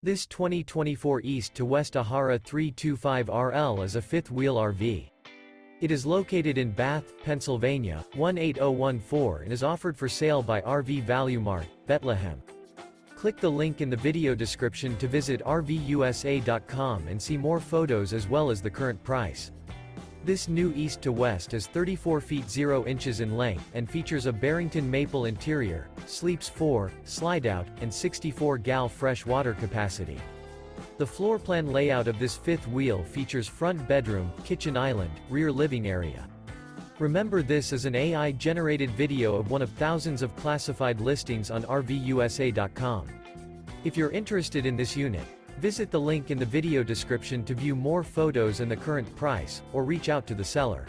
This 2024 East to West Ahara 325RL is a fifth-wheel RV. It is located in Bath, Pennsylvania, 18014 and is offered for sale by RV Value Mart, Behtlehem. Click the link in the video description to visit RVUSA.com and see more photos as well as the current price. This new East to West is 34 feet 0 inches in length and features a Barrington Maple interior, sleeps 4, Slideout, and 64 gal fresh water capacity. The floor plan layout of this fifth wheel features front bedroom, kitchen island, rear living area. Remember, this is an AI-generated video of one of thousands of classified listings on RVUSA.com. If you're interested in this unit, visit the link in the video description to view more photos and the current price, or reach out to the seller.